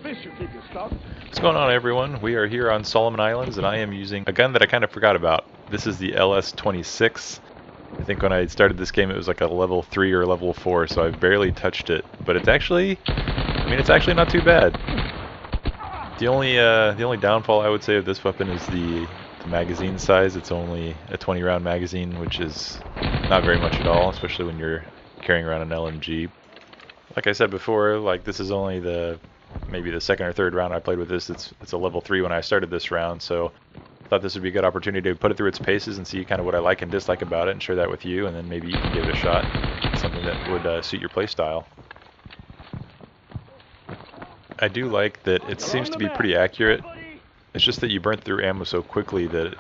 What's going on, everyone? We are here on Solomon Islands, and I am using a gun that I kind of forgot about. This is the LS-26. I think when I started this game it was like a level 3 or level 4, so I've barely touched it. But it's actually, it's actually not too bad. The only downfall I would say of this weapon is the magazine size. It's only a 20-round magazine, which is not very much at all, especially when you're carrying around an LMG. Like I said before, like this is only maybe the second or third round I played with this. It's a level 3 when I started this round, so I thought this would be a good opportunity to put it through its paces and see kind of what I like and dislike about it and share that with you, and then maybe you can give it a shot. Something that would suit your playstyle. I do like that it seems to be pretty accurate. It's just that you burn through ammo so quickly that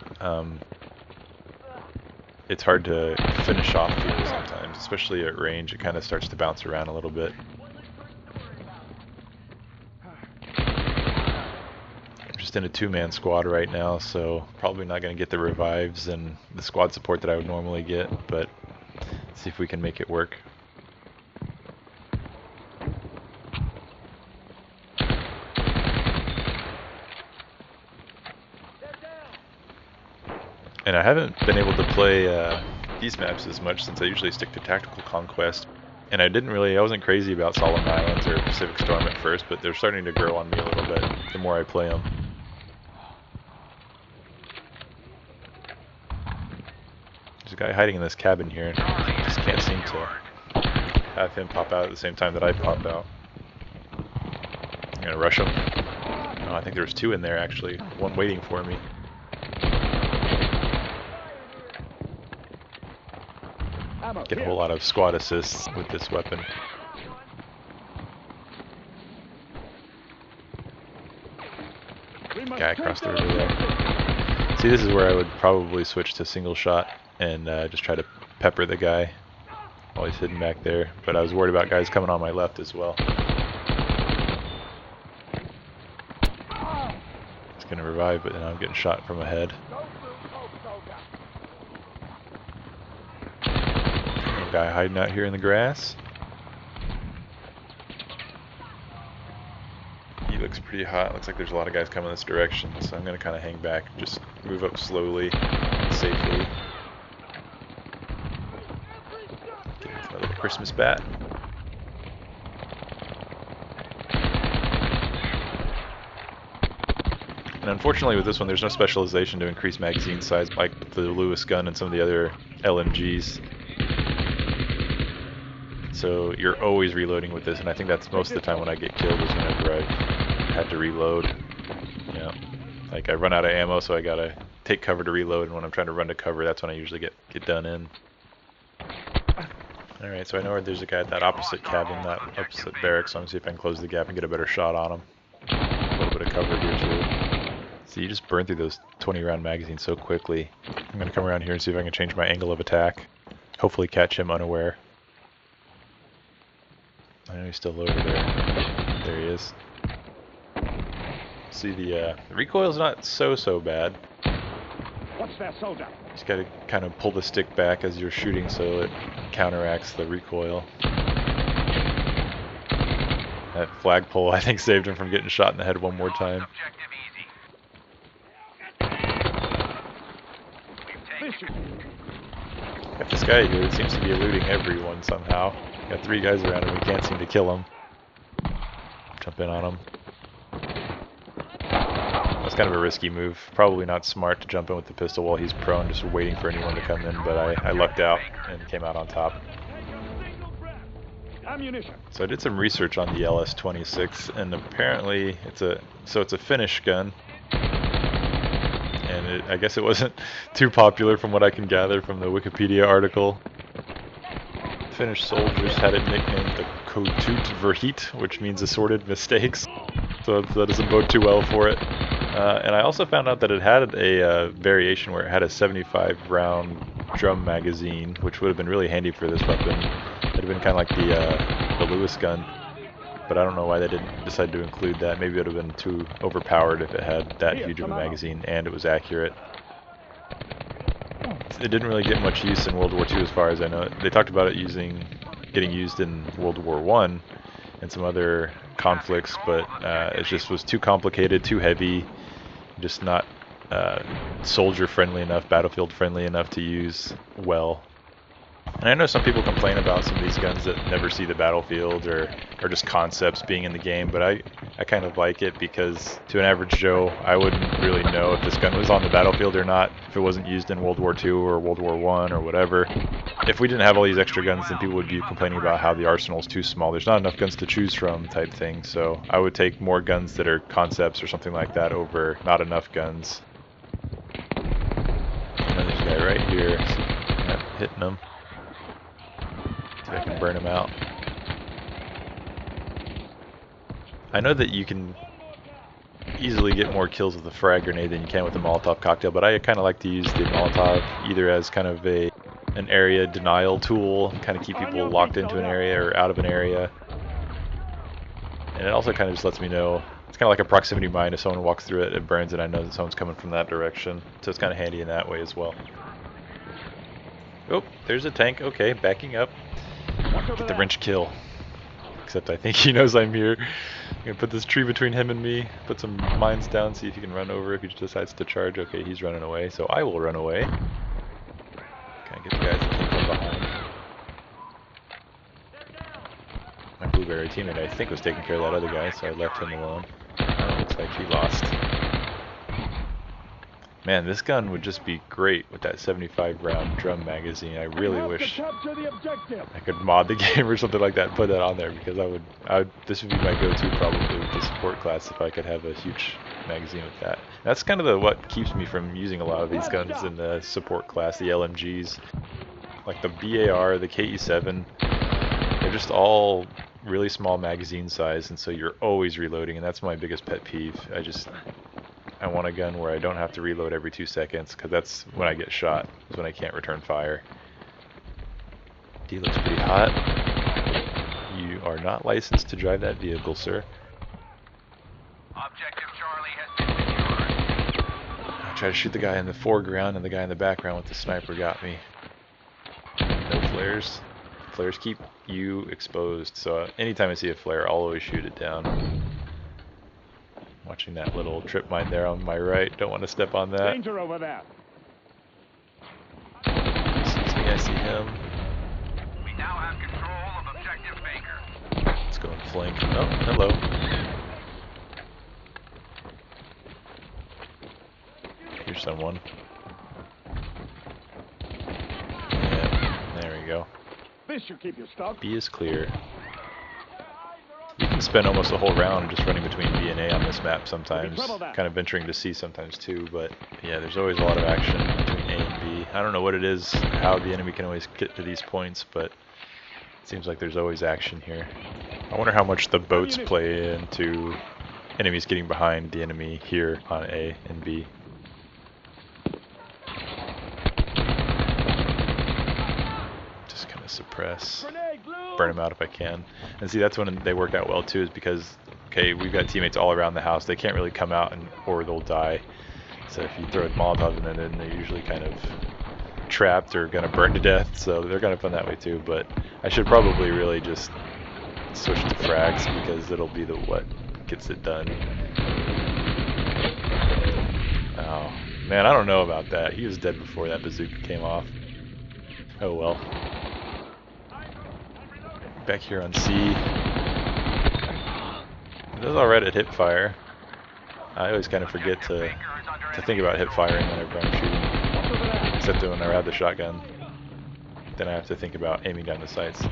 it's hard to finish off people sometimes, especially at range. It kind of starts to bounce around a little bit. Just in a two-man squad right now, so probably not going to get the revives and the squad support that I would normally get, but let's see if we can make it work. And I haven't been able to play these maps as much since I usually stick to Tactical Conquest. And I wasn't crazy about Solomon Islands or Pacific Storm at first, but they're starting to grow on me a little bit the more I play them. There's a guy hiding in this cabin here. I just can't seem to have him pop out at the same time that I pop out. I'm gonna rush him. Oh, I think there was two in there actually. One waiting for me. Get a whole lot of squad assists with this weapon. Guy across the river there. See, this is where I would probably switch to single shot and just try to pepper the guy while he's hidden back there. But I was worried about guys coming on my left as well. He's gonna revive, but then I'm getting shot from ahead. Guy hiding out here in the grass. He looks pretty hot. Looks like there's a lot of guys coming this direction, so I'm gonna kind of hang back, just move up slowly, safely. Get my little Christmas bat. And unfortunately with this one, there's no specialization to increase magazine size like the Lewis gun and some of the other LMGs. So you're always reloading with this, and I think that's most of the time when I get killed is whenever I've had to reload. Yeah, like I run out of ammo, so I gotta take cover to reload, and when I'm trying to run to cover, that's when I usually get done in. Alright, so I know where there's a guy at that opposite cabin, that opposite barracks, so I'm gonna see if I can close the gap and get a better shot on him. A little bit of cover here too. See, you just burn through those 20-round magazines so quickly. I'm gonna come around here and see if I can change my angle of attack. Hopefully catch him unaware. I know he's still over there. There he is. See, the recoil's not so bad. What's that, soldier? Just gotta kind of pull the stick back as you're shooting so it counteracts the recoil. That flagpole, I think, saved him from getting shot in the head one more time. Got this guy here that seems to be eluding everyone somehow. Got three guys around him, we can't seem to kill him. Jump in on him. That's kind of a risky move. Probably not smart to jump in with the pistol while he's prone, just waiting for anyone to come in, but I lucked out and came out on top. So I did some research on the LS-26, and apparently it's a Finnish gun. And I guess it wasn't too popular from what I can gather from the Wikipedia article. Finnish soldiers had it nicknamed the Kotut Verhit, which means assorted mistakes. So that doesn't bode too well for it. And I also found out that it had a variation where it had a 75-round drum magazine, which would have been really handy for this weapon. It would have been kind of like the Lewis gun. But I don't know why they didn't decide to include that. Maybe it would have been too overpowered if it had that huge of a magazine and it was accurate. It didn't really get much use in World War II as far as I know. They talked about it getting used in World War I, and some other conflicts, but it just was too complicated, too heavy, just not soldier friendly enough, battlefield friendly enough to use well. And I know some people complain about some of these guns that never see the battlefield or just concepts being in the game, but I kind of like it because to an average Joe, I wouldn't really know if this gun was on the battlefield or not if it wasn't used in World War II or World War I or whatever. If we didn't have all these extra guns, then people would be complaining about how the arsenal's too small. There's not enough guns to choose from type thing, so I would take more guns that are concepts or something like that over not enough guns. And there's a guy right here, yep, hitting him. See if I can burn him out. I know that you can easily get more kills with a frag grenade than you can with a Molotov cocktail, but I kind of like to use the Molotov either as kind of an area denial tool, kind of keep people locked into an area or out of an area. And it also kind of just lets me know, it's kind of like a proximity mine. If someone walks through it, it burns and I know that someone's coming from that direction. So it's kind of handy in that way as well. Oh, there's a tank. Okay, backing up. Get the wrench kill. Except I think he knows I'm here. I'm gonna put this tree between him and me, put some mines down, see if he can run over if he decides to charge. Okay, he's running away, so I will run away. Kind of get the guys that came from behind. My blueberry teammate, I think, was taking care of that other guy, so I left him alone. Oh, looks like he lost. Man, this gun would just be great with that 75 round drum magazine. I really wish I could mod the game or something like that and put that on there, because this would be my go-to probably with the support class if I could have a huge magazine with that. That's kind of what keeps me from using a lot of these guns in the support class, the LMGs. Like the BAR, the KE7, they're just all really small magazine size, and so you're always reloading, and that's my biggest pet peeve. I want a gun where I don't have to reload every 2 seconds, because that's when I get shot, is when I can't return fire. D looks pretty hot. You are not licensed to drive that vehicle, sir. Objective Charlie has been secured. I tried to shoot the guy in the foreground, and the guy in the background with the sniper got me. No flares. Flares keep you exposed, so anytime I see a flare, I'll always shoot it down. Watching that little trip mine there on my right. Don't want to step on that. Danger over there. He sees me, I see him. We now have control of Objective Baker. Let's go and flank. Oh, hello. Here's someone. Yeah, there we go. This should keep you stuck. B is clear. You can spend almost a whole round just running between B and A on this map sometimes, kind of venturing to C sometimes too, but yeah, there's always a lot of action between A and B. I don't know what it is, how the enemy can always get to these points, but it seems like there's always action here. I wonder how much the boats play into enemies getting behind the enemy here on A and B. Just kind of suppress. Burn them out if I can. And see, that's when they work out well too, is because, okay, we've got teammates all around the house. They can't really come out or they'll die. So if you throw a Molotov in there, then they're usually kind of trapped or gonna burn to death. So they're kind of fun that way too. But I should probably really just switch to frags, because it'll be what gets it done. Oh man, I don't know about that. He was dead before that bazooka came off. Oh well. Back here on C. It does alright at hip fire. I always kind of forget to think about hip firing whenever I'm shooting, except when I have the shotgun. Then I have to think about aiming down the sights.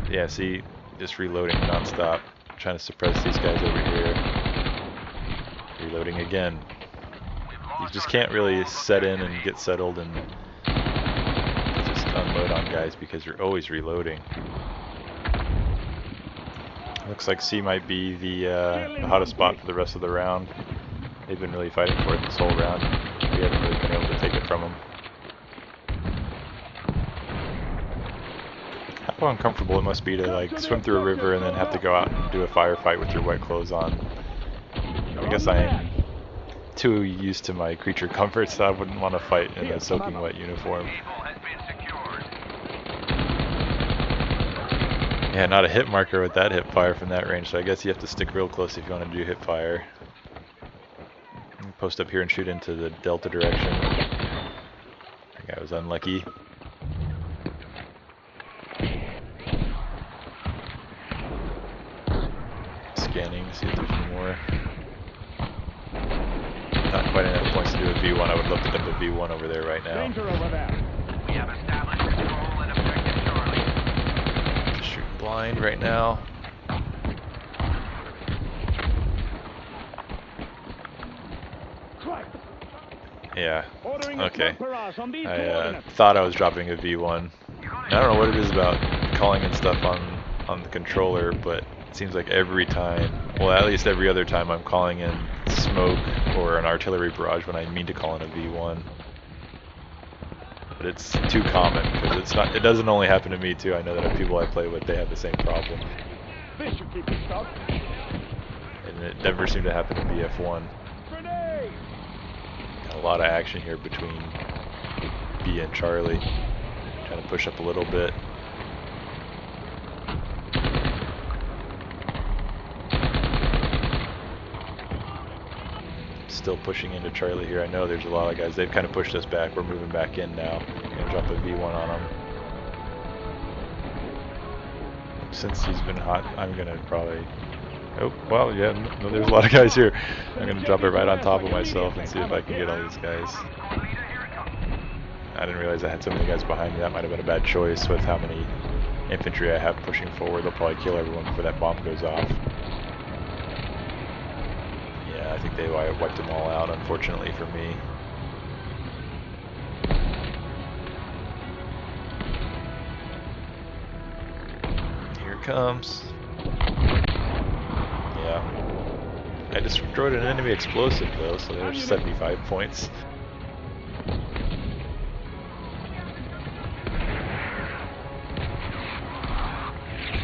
Yeah, see, just reloading non-stop, trying to suppress these guys over here. Reloading again. You just can't really set in and get settled and just unload on guys because you're always reloading. Looks like C might be the hottest spot for the rest of the round. They've been really fighting for it this whole round. We haven't really been able to take it from them. How uncomfortable it must be to like swim through a river and then have to go out and do a firefight with your wet clothes on. I guess I am too used to my creature comforts that I wouldn't want to fight in a soaking wet uniform. Yeah, not a hit marker with that hip fire from that range, so I guess you have to stick real close if you want to do hip fire. Post up here and shoot into the delta direction. That guy was unlucky. Scanning, see if there's more. Not quite enough points to do a V1. I would love to dump a V1 over there right now. Danger over there. We have established control and objective Charlie. Just shooting blind right now. Yeah, okay. I thought I was dropping a V1. I don't know what it is about calling in stuff on the controller, but it seems like every time, well at least every other time, I'm calling in smoke or an artillery barrage when I mean to call in a V1. But it's too common, because it's not. It doesn't only happen to me too. I know that people I play with, they have the same problem. And it never seemed to happen to BF1. Got a lot of action here between B and Charlie. Trying to push up a little bit. Still pushing into Charlie here. I know there's a lot of guys. They've kind of pushed us back. We're moving back in now. Gonna drop a V1 on him. Since he's been hot, I'm gonna probably... Oh, well, yeah, no, there's a lot of guys here. I'm gonna drop it right on top of myself and see if I can get all these guys. I didn't realize I had so many guys behind me. That might have been a bad choice with how many infantry I have pushing forward. They'll probably kill everyone before that bomb goes off. Yeah, I think they wiped them all out, unfortunately for me. Here it comes. Yeah. I destroyed an enemy explosive though, so there's 75 points.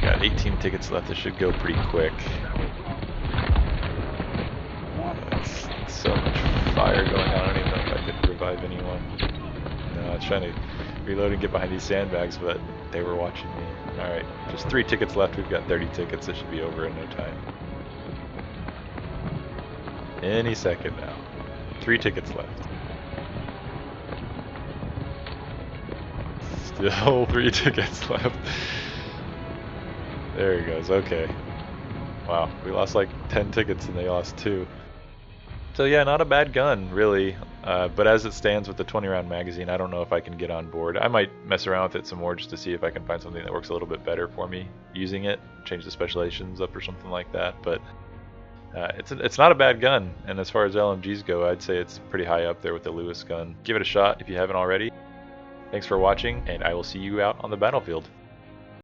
Got 18 tickets left. This should go pretty quick. That's so much fire going on. I don't even know if I could revive anyone. No, I was trying to reload and get behind these sandbags, but they were watching me. Alright, just 3 tickets left. We've got 30 tickets. This should be over in no time. Any second now. 3 tickets left. Still 3 tickets left. There he goes. Okay. Wow, we lost like 10 tickets and they lost 2. So yeah, not a bad gun, really. But as it stands with the 20-round magazine, I don't know if I can get on board. I might mess around with it some more just to see if I can find something that works a little bit better for me using it. Change the specializations up or something like that. But it's not a bad gun. And as far as LMGs go, I'd say it's pretty high up there with the Lewis gun. Give it a shot if you haven't already. Thanks for watching, and I will see you out on the battlefield.